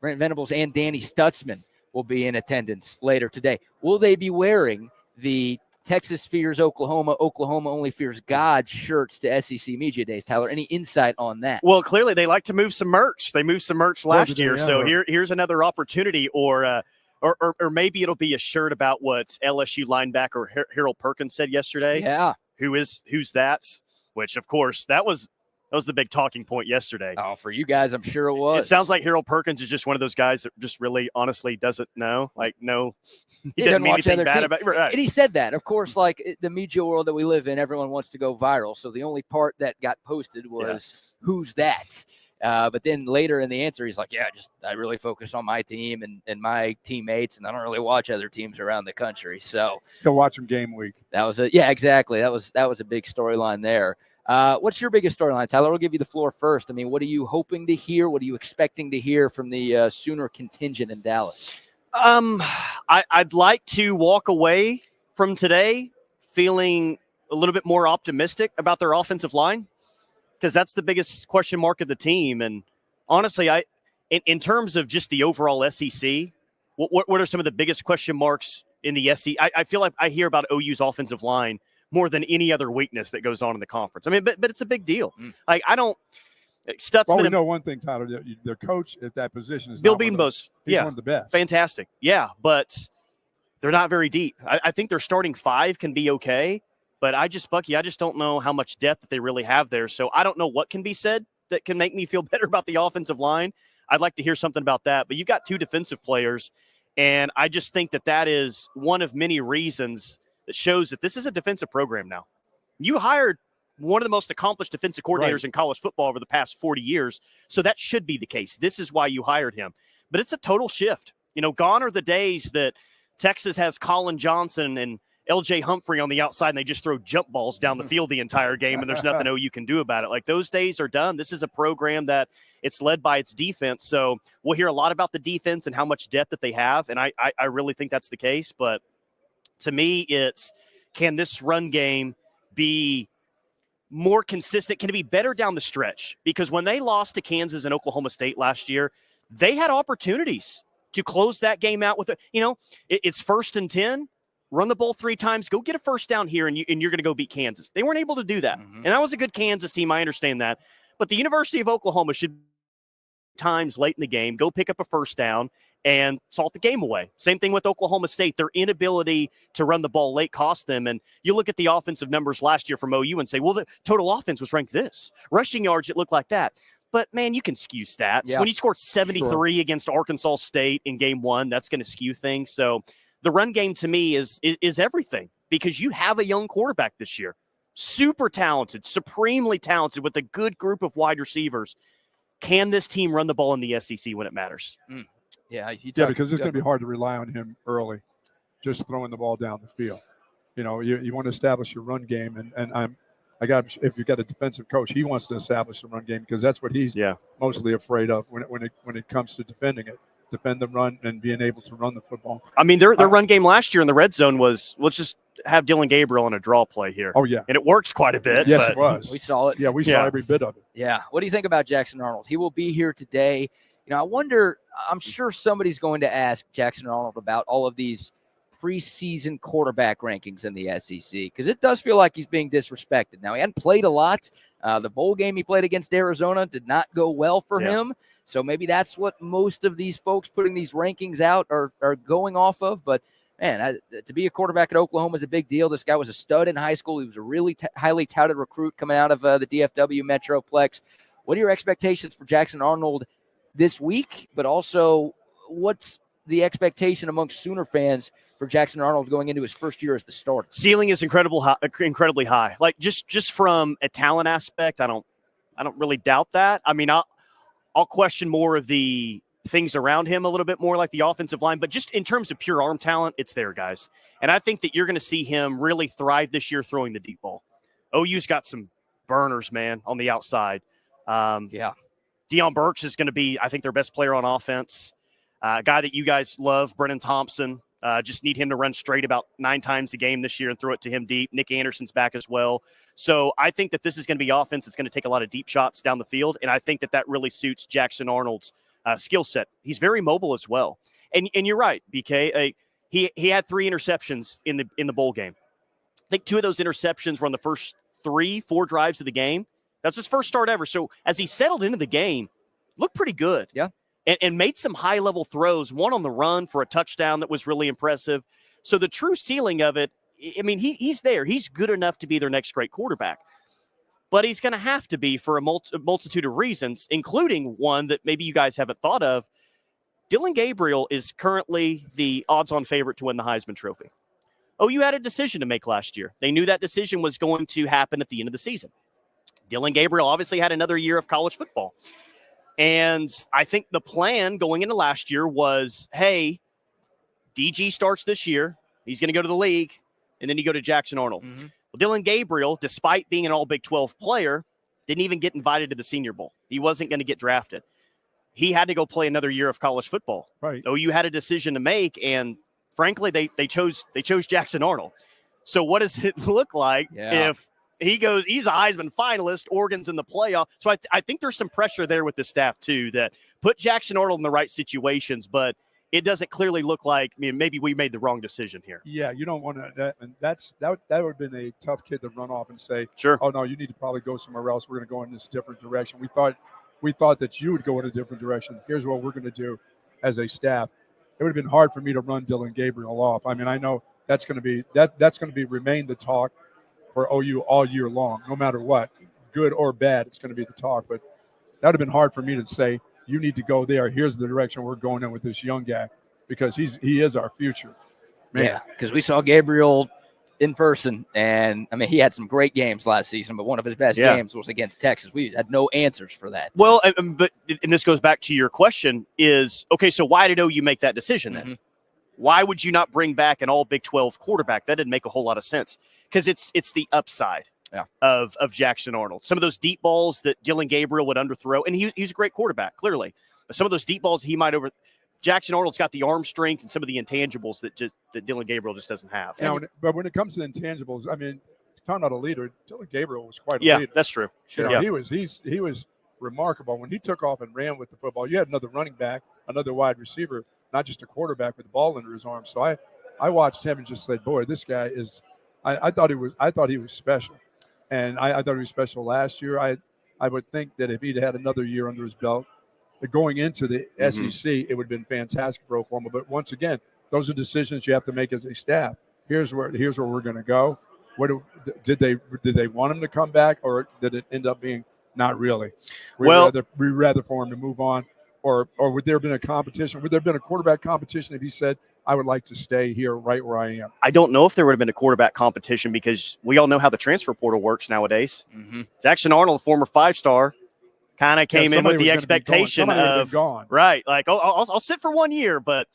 Brent Venables and Danny Stutsman will be in attendance later today. Will they be wearing the Texas fears Oklahoma, Oklahoma only fears God shirts to SEC Media Days? Tyler, any insight on that? Well, clearly they like to move some merch. They moved some merch last year, so here's another opportunity, or maybe it'll be a shirt about what LSU linebacker Harold Perkins said yesterday. Yeah. Who's that? Which, of course, that was the big talking point yesterday. Oh, for you guys, I'm sure it was. It sounds like Harold Perkins is just one of those guys that just really, honestly, doesn't know. Like, no, he doesn't mean anything bad about it. Right. And he said that. Of course, like the media world that we live in, everyone wants to go viral. So the only part that got posted was, who's that? But then later in the answer, he's like, I really focus on my team and my teammates, and I don't really watch other teams around the country. So go watch them game week. That was exactly. That was a big storyline there. What's your biggest storyline, Tyler? I'll give you the floor first. I mean, what are you hoping to hear? What are you expecting to hear from the Sooner contingent in Dallas? I'd like to walk away from today feeling a little bit more optimistic about their offensive line, because that's the biggest question mark of the team. And honestly, in terms of just the overall SEC, what are some of the biggest question marks in the SEC? I feel like I hear about OU's offensive line more than any other weakness that goes on in the conference. I mean, but it's a big deal. Like, I don't – Stutsman. Well, we know one thing, Tyler. Their coach at that position is Bill Bedenbos. He's one of the best. Fantastic. Yeah, but they're not very deep. I think their starting five can be okay, but I just don't know how much depth that they really have there. So I don't know what can be said that can make me feel better about the offensive line. I'd like to hear something about that. But you've got two defensive players, and I just think that is one of many reasons that shows that this is a defensive program now. You hired one of the most accomplished defensive coordinators in college football over the past 40 years, so that should be the case. This is why you hired him. But it's a total shift. Gone are the days that Texas has Colin Johnson and L.J. Humphrey on the outside, and they just throw jump balls down the field the entire game, and there's nothing you can do about it. Like, those days are done. This is a program that it's led by its defense. So we'll hear a lot about the defense and how much depth that they have, and I really think that's the case. But to me, it's, can this run game be more consistent? Can it be better down the stretch? Because when they lost to Kansas and Oklahoma State last year, they had opportunities to close that game out with it's 1st and 10. Run the ball 3 times, go get a first down here, and you're going to go beat Kansas. They weren't able to do that. And that was a good Kansas team. I understand that. But the University of Oklahoma should times late in the game, go pick up a first down and salt the game away. Same thing with Oklahoma State. Their inability to run the ball late cost them. And you look at the offensive numbers last year from OU and say, well, the total offense was ranked this. Rushing yards, it looked like that. But, man, you can skew stats. Yeah. When you scored 73 against Arkansas State in game 1, that's going to skew things. So the run game to me is everything, because you have a young quarterback this year. Super talented, supremely talented, with a good group of wide receivers. Can this team run the ball in the SEC when it matters? Yeah, because it's going to be hard to rely on him early, just throwing the ball down the field. You want to establish your run game, and if you've got a defensive coach, he wants to establish the run game, because that's what he's mostly afraid of when it comes to defending it. Defend the run and being able to run the football. I mean, their run game last year in the red zone was, let's just have Dylan Gabriel on a draw play here. Oh, yeah. And it worked quite a bit. Yes, it was. We saw it. Yeah, we saw every bit of it. Yeah. What do you think about Jackson Arnold? He will be here today. I wonder, I'm sure somebody's going to ask Jackson Arnold about all of these preseason quarterback rankings in the SEC, because it does feel like he's being disrespected. Now, he hadn't played a lot. The bowl game he played against Arizona did not go well for him. So maybe that's what most of these folks putting these rankings out are going off of. But, man, to be a quarterback at Oklahoma is a big deal. This guy was a stud in high school. He was a really highly touted recruit coming out of the DFW Metroplex. What are your expectations for Jackson Arnold this week? But also, what's the expectation amongst Sooner fans for Jackson Arnold going into his first year as the starter? Ceiling is incredibly high. Like, just from a talent aspect, I don't really doubt that. I mean, I'll question more of the things around him a little bit more, like the offensive line. But just in terms of pure arm talent, it's there, guys. And I think that you're going to see him really thrive this year throwing the deep ball. OU's got some burners, man, on the outside. Deion Burks is going to be, I think, their best player on offense. A guy that you guys love, Brennan Thompson. Just need him to run straight about 9 times a game this year and throw it to him deep. Nick Anderson's back as well. So I think that this is going to be offense that's going to take a lot of deep shots down the field, and I think that really suits Jackson Arnold's skill set. He's very mobile as well. And you're right, BK. He had 3 interceptions in the bowl game. I think 2 of those interceptions were on the first 3-4 drives of the game. That's his first start ever. So as he settled into the game, looked pretty good. Yeah. And made some high-level throws, one on the run for a touchdown that was really impressive. So the true ceiling of it, I mean, he's there. He's good enough to be their next great quarterback. But he's going to have to be for a multitude of reasons, including one that maybe you guys haven't thought of. Dillon Gabriel is currently the odds-on favorite to win the Heisman Trophy. OU had a decision to make last year. They knew that decision was going to happen at the end of the season. Dillon Gabriel obviously had another year of college football. And I think the plan going into last year was, hey, DG starts this year. He's going to go to the league, and then you go to Jackson Arnold. Mm-hmm. Well, Dillon Gabriel, despite being an All-Big 12 player, didn't even get invited to the Senior Bowl. He wasn't going to get drafted. He had to go play another year of college football. Right. OU had a decision to make, and frankly, they chose Jackson Arnold. So what does it look like if he's a Heisman finalist, Oregon's in the playoff? So I think there's some pressure there with the staff too, that put Jackson Arnold in the right situations, but it doesn't clearly look like, I mean, maybe we made the wrong decision here. Yeah, you don't want to. And that would have been a tough kid to run off and say, sure, oh no, you need to probably go somewhere else. We're going to go in this different direction. We thought that you would go in a different direction. Here's what we're going to do as a staff. It would have been hard for me to run Dillon Gabriel off. I mean, I know that's going to be remain the talk for OU all year long, no matter what, good or bad. It's going to be the talk. But that would have been hard for me to say, you need to go there. Here's the direction we're going in with this young guy, because he is our future. Man. Yeah, because we saw Gabriel in person, and I mean, he had some great games last season, but one of his best games was against Texas. We had no answers for that. Well, but this goes back to your question is, okay, so why did OU make that decision then? Mm-hmm. Why would you not bring back an all Big 12 quarterback? That didn't make a whole lot of sense, because it's the upside of Jackson Arnold. Some of those deep balls that Dillon Gabriel would underthrow, and he's a great quarterback, clearly. But some of those deep balls he might Jackson Arnold's got the arm strength and some of the intangibles that Dillon Gabriel just doesn't have. Now, but when it comes to intangibles, I mean, talking about a leader, Dillon Gabriel was quite a leader. Yeah, that's true. Sure. You know, he was remarkable. When he took off and ran with the football, you had another running back, another wide receiver, not just a quarterback with the ball under his arm. So I watched him and just said, boy, this guy is I thought he was special. And I thought he was special last year. I would think that if he'd had another year under his belt, going into the SEC, it would have been fantastic for Oklahoma. But once again, those are decisions you have to make as a staff. Here's where we're going to go. Did they want him to come back, or did it end up being not really? We'd rather for him to move on, or would there have been a competition? Would there have been a quarterback competition if he said, I would like to stay here right where I am? I don't know if there would have been a quarterback competition, because we all know how the transfer portal works nowadays. Mm-hmm. Jackson Arnold, former 5-star, kind of came in with the expectation of gone. Right, like, I'll sit for 1 year, but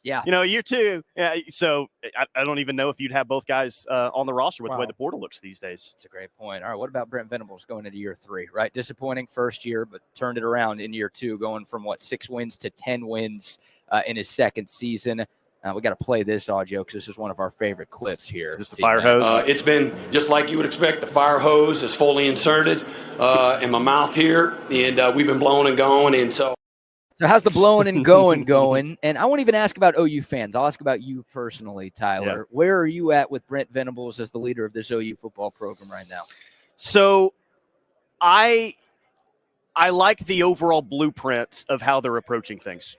year 2. Yeah, so I don't even know if you'd have both guys on the roster with the way the portal looks these days. That's a great point. All right, what about Brent Venables going into year 3? Right, disappointing first year, but turned it around in year 2, going from 6 wins to 10 wins in his second season. We got to play this audio because this is one of our favorite clips here. This is the fire hose. It's been just like you would expect. The fire hose is fully inserted in my mouth here, and we've been blowing and going. And so how's the blowing and going? And I won't even ask about OU fans. I'll ask about you personally, Tyler. Yeah. Where are you at with Brent Venables as the leader of this OU football program right now? So I like the overall blueprint of how they're approaching things.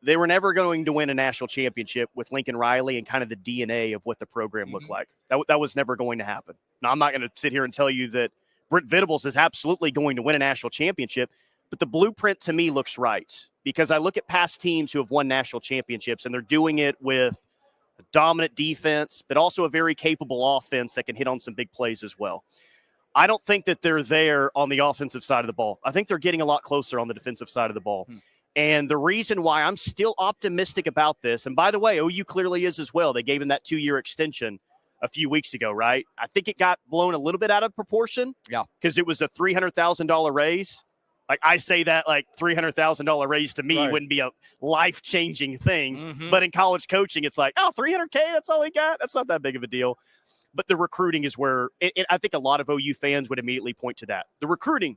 They were never going to win a national championship with Lincoln Riley and kind of the DNA of what the program looked like. That was never going to happen. Now, I'm not going to sit here and tell you that Brent Venables is absolutely going to win a national championship, but the blueprint to me looks right, because I look at past teams who have won national championships, and they're doing it with a dominant defense, but also a very capable offense that can hit on some big plays as well. I don't think that they're there on the offensive side of the ball. I think they're getting a lot closer on the defensive side of the ball. And the reason why I'm still optimistic about this, and by the way, OU clearly is as well. They gave him that 2-year extension a few weeks ago, right? I think it got blown a little bit out of proportion. Yeah. Because it was a $300,000 raise. Like, I say that like $300,000 raise to me wouldn't be a life-changing thing. Mm-hmm. But in college coaching, it's like, oh, $300K, that's all he got? That's not that big of a deal. But the recruiting is where I think a lot of OU fans would immediately point to that. The recruiting.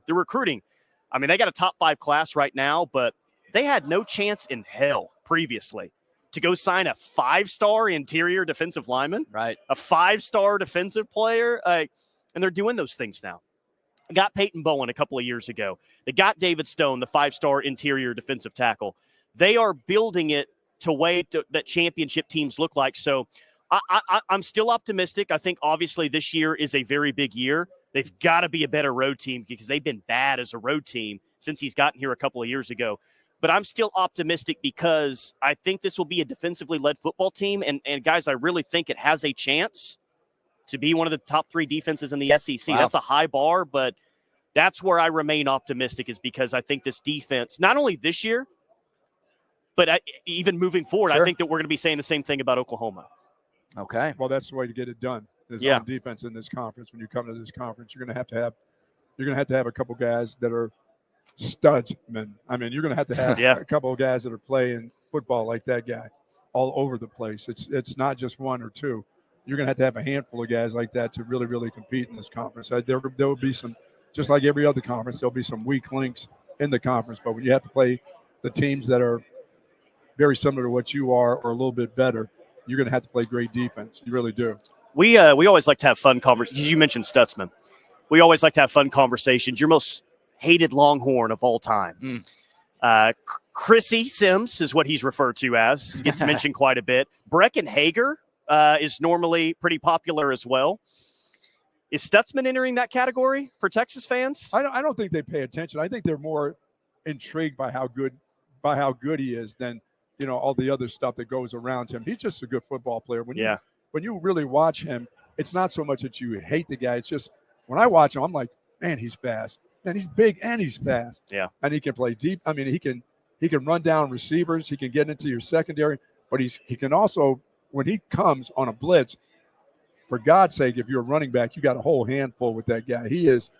I mean, they got a top 5 class right now, but They had no chance in hell previously to go sign a 5-star interior defensive lineman, right? A 5-star defensive player, and they're doing those things now. Got Peyton Bowen a couple of years ago. They got David Stone, the 5-star interior defensive tackle. They are building it to way that championship teams look like. So I'm still optimistic. I think obviously this year is a very big year. They've got to be a better road team because they've been bad as a road team since he's gotten here a couple of years ago. But I'm still optimistic because I think this will be a defensively led football team. And guys, I really think it has a chance to be one of the top 3 defenses in the SEC. Wow. That's a high bar, but that's where I remain optimistic, is because I think this defense, not only this year, but even moving forward, Sure. I think that we're going to be saying the same thing about Oklahoma. Okay. Well, that's the way to get it done. There's Yeah. on defense in this conference. When you come to this conference, you're going to have to have a couple guys that are studsmen. I mean, you're going to have Yeah. a couple of guys that are playing football like that guy all over the place. It's not just one or two. You're going to have a handful of guys like that to really, really compete in this conference. There will be some, just like every other conference, there'll be some weak links in the conference. But when you have to play the teams that are very similar to what you are or a little bit better, you're going to have to play great defense. You really do. We always like to have fun conversations. You mentioned Stutsman. We always like to have fun conversations. Your most hated Longhorn of all time. Chrissy Sims is what he's referred to as. Gets mentioned quite a bit. Brecken Hager is normally pretty popular as well. Is Stutsman entering that category for Texas fans? I don't think they pay attention. I think they're more intrigued by how good he is than all the other stuff that goes around him. He's just a good football player. When you really watch him, it's not so much that you hate the guy. It's just when I watch him, I'm like, man, he's fast. Man, he's big and he's fast. Yeah. And he can play deep. I mean, he can run down receivers. He can get into your secondary. But he can also, when he comes on a blitz, for God's sake, if you're a running back, you got a whole handful with that guy. He is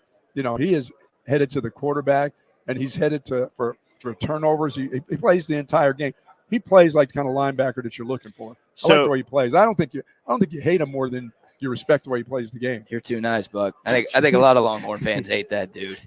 headed to the quarterback, and he's headed for turnovers. He plays the entire game. He plays like the kind of linebacker that you're looking for. I like the way he plays. I don't think you hate him more than you respect the way he plays the game. You're too nice, Buck. I think a lot of Longhorn fans hate that dude.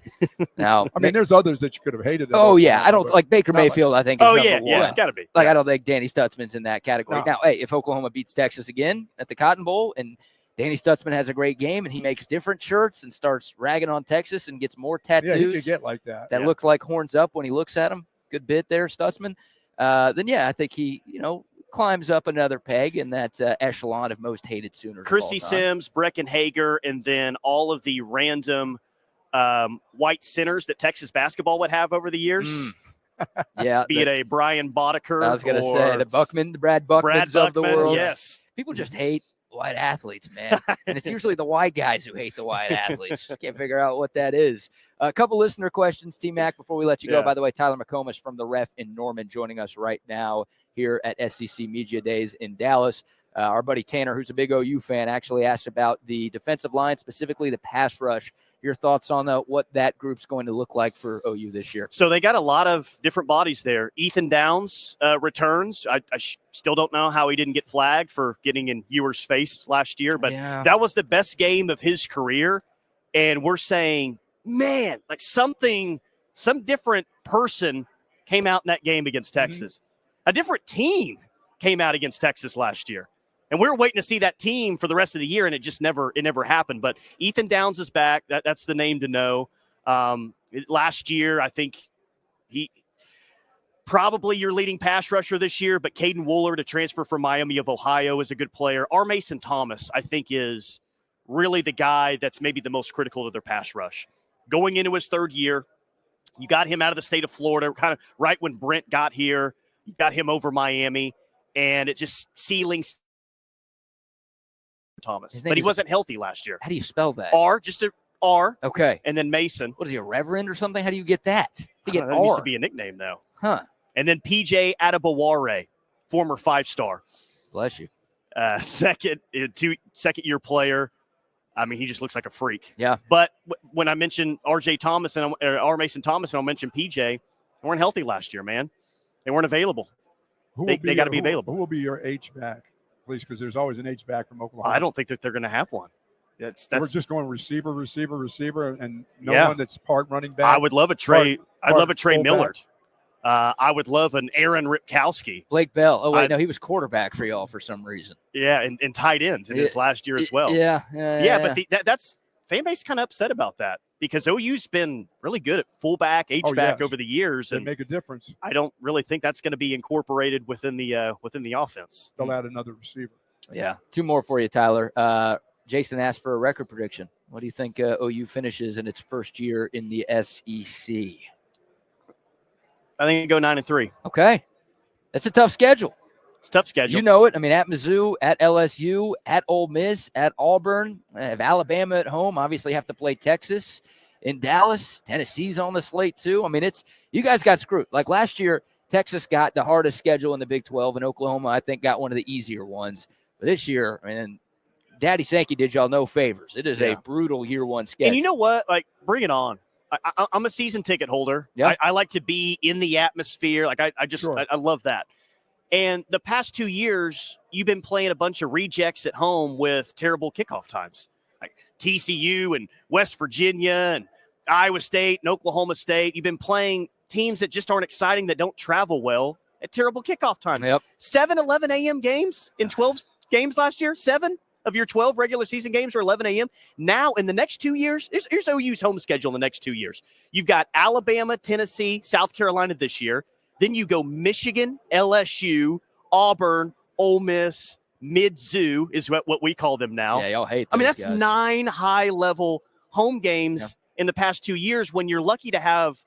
Now, I mean, there's others that you could have hated. Oh yeah, I don't like Baker Mayfield. I think. Is number one. Yeah, gotta be. Like I don't think Danny Stutsman's in that category. No. Now, hey, if Oklahoma beats Texas again at the Cotton Bowl and Danny Stutsman has a great game and he makes different shirts and starts ragging on Texas and gets more tattoos, yeah, he could get like that. That looks like horns up when he looks at him. Good bit there, Stutsman. Then I think he climbs up another peg in that echelon of most hated Sooners. Chrissy Sims, Brecken Hager, and then all of the random white centers that Texas basketball would have over the years. Yeah. Be it a Brian Boddicker. I was going to say the Brad Buckmans of the world. Yes. People just hate white athletes, man. And it's usually the white guys who hate the white athletes. I can't figure out what that is. A couple listener questions, T-Mac, before we let you go. By the way, Tyler McComas from the Ref in Norman joining us right now here at SEC Media Days in Dallas. Our buddy Tanner, who's a big OU fan, actually asked about the defensive line, specifically the pass rush. Your thoughts on what that group's going to look like for OU this year? So they got a lot of different bodies there. Ethan Downs returns. I still don't know how he didn't get flagged for getting in Ewer's face last year, but that was the best game of his career. And we're saying, man, like some different person came out in that game against Texas. A different team came out against Texas last year. And we were waiting to see that team for the rest of the year, and it never happened. But Ethan Downs is back. That's the name to know. Last year, I think he probably your leading pass rusher this year, but Caden Wooler, to transfer from Miami of Ohio, is a good player. R. Mason Thomas, I think, is really the guy that's maybe the most critical to their pass rush. Going into his third year, you got him out of the state of Florida, kind of right when Brent got here. You got him over Miami, and it just ceilings Thomas. But he wasn't healthy last year. How do you spell that? R, just a R. Okay. And then Mason. What is he, a reverend or something? How do you get that? You get that R. needs to be a nickname, though. Huh. And then PJ Adebaware, former 5-star. Bless you. Second year player. I mean, he just looks like a freak. Yeah. But when I mentioned R.J. Thomas and R. Mason Thomas, and I'll mention PJ, they weren't healthy last year, man. They weren't available. They got to be available. Who will be your H-back, please? Because there's always an H-back from Oklahoma. I don't think that they're going to have one. We're just going receiver, and no one that's part running back. I would love a Trey. I'd love a Trey Millard. I would love an Aaron Ripkowski. Blake Bell. Oh, wait, no, he was quarterback for y'all for some reason. Yeah, and tight ends in his last year as well. Yeah. But that's fan base kind of upset about that because OU's been really good at fullback, H-back over the years. They and make a difference. I don't really think that's going to be incorporated within the offense. They'll add another receiver. Yeah. Two more for you, Tyler. Jason asked for a record prediction. What do you think OU finishes in its first year in the SEC? I think you go 9-3. Okay. That's a tough schedule. It's a tough schedule. You know it. I mean, at Mizzou, at LSU, at Ole Miss, at Auburn, have Alabama at home. Obviously have to play Texas. In Dallas, Tennessee's on the slate too. I mean, you guys got screwed. Like last year, Texas got the hardest schedule in the Big 12, and Oklahoma, I think, got one of the easier ones. But this year, I mean, Daddy Sankey did y'all no favors. It is a brutal year one schedule. And you know what? Like, bring it on. I'm a season ticket holder. Yep. I like to be in the atmosphere. Like I love that. And the past 2 years, you've been playing a bunch of rejects at home with terrible kickoff times, like TCU and West Virginia and Iowa State and Oklahoma State. You've been playing teams that just aren't exciting, that don't travel well at terrible kickoff times. Yep. 11 a.m. games in 12 games last year. 7 of your 12 regular season games are 11 a.m. Now, in the next 2 years, here's OU's home schedule in the next 2 years. You've got Alabama, Tennessee, South Carolina this year. Then you go Michigan, LSU, Auburn, Ole Miss, Mizzou is what we call them now. Yeah, y'all hate those I mean, that's guys. 9 high-level home games in the past 2 years when you're lucky to have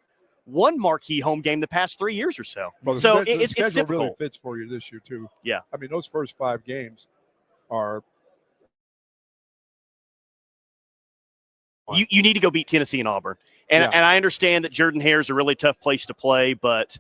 one marquee home game the past 3 years or so. Well, so the it's schedule difficult. really fits for you this year, too. Yeah. I mean, those first 5 games are – You need to go beat Tennessee and Auburn. And I understand that Jordan-Hare is a really tough place to play, but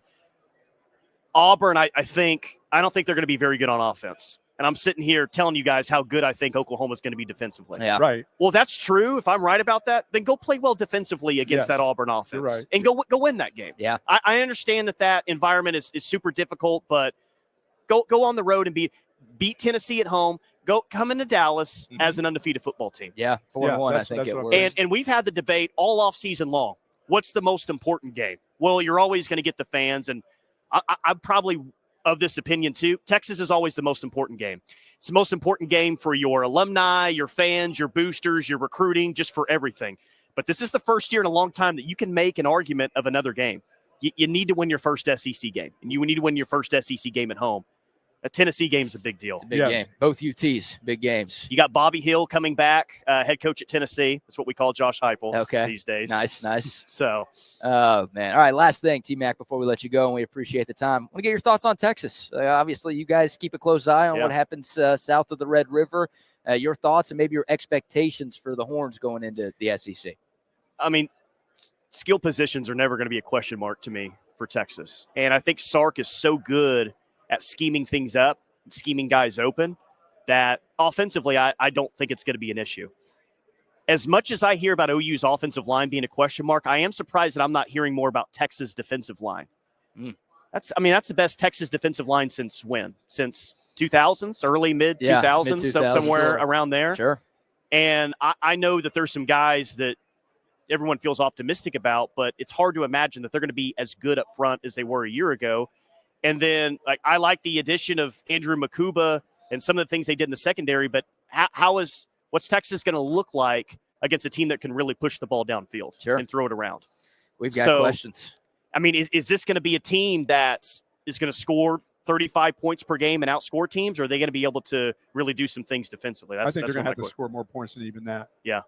Auburn, I don't think they're going to be very good on offense. And I'm sitting here telling you guys how good I think Oklahoma is going to be defensively. Yeah. right. Well, if that's true. If I'm right about that, then go play well defensively against that Auburn offense. You're right. And go win that game. Yeah. I understand that environment is super difficult, but go on the road and beat Tennessee at home. Come into Dallas as an undefeated football team. Yeah, 4-1, I think it was. And we've had the debate all off season long. What's the most important game? Well, you're always going to get the fans, and I'm probably of this opinion too. Texas is always the most important game. It's the most important game for your alumni, your fans, your boosters, your recruiting, just for everything. But this is the first year in a long time that you can make an argument of another game. You need to win your first SEC game, and you need to win your first SEC game at home. A Tennessee game is a big deal. It's a big game. Both UTs, big games. You got Bobby Hill coming back, head coach at Tennessee. That's what we call Josh Heupel these days. Nice. So, oh, man. All right, last thing, T-Mac, before we let you go, and we appreciate the time. I want to get your thoughts on Texas. Obviously, you guys keep a close eye on what happens south of the Red River. Your thoughts and maybe your expectations for the Horns going into the SEC. I mean, skill positions are never going to be a question mark to me for Texas. And I think Sark is so good at scheming things up, scheming guys open, that offensively, I don't think it's going to be an issue. As much as I hear about OU's offensive line being a question mark, I am surprised that I'm not hearing more about Texas' defensive line. That's the best Texas defensive line since when? Since 2000s, early, mid-2000s, somewhere around there. Sure. And I know that there's some guys that everyone feels optimistic about, but it's hard to imagine that they're going to be as good up front as they were a year ago. And then, I like the addition of Andrew Makuba and some of the things they did in the secondary, but what's Texas going to look like against a team that can really push the ball downfield and throw it around? We've got questions. I mean, is this going to be a team that is going to score 35 points per game and outscore teams, or are they going to be able to really do some things defensively? I think they're going to have to score more points than even that. Yeah.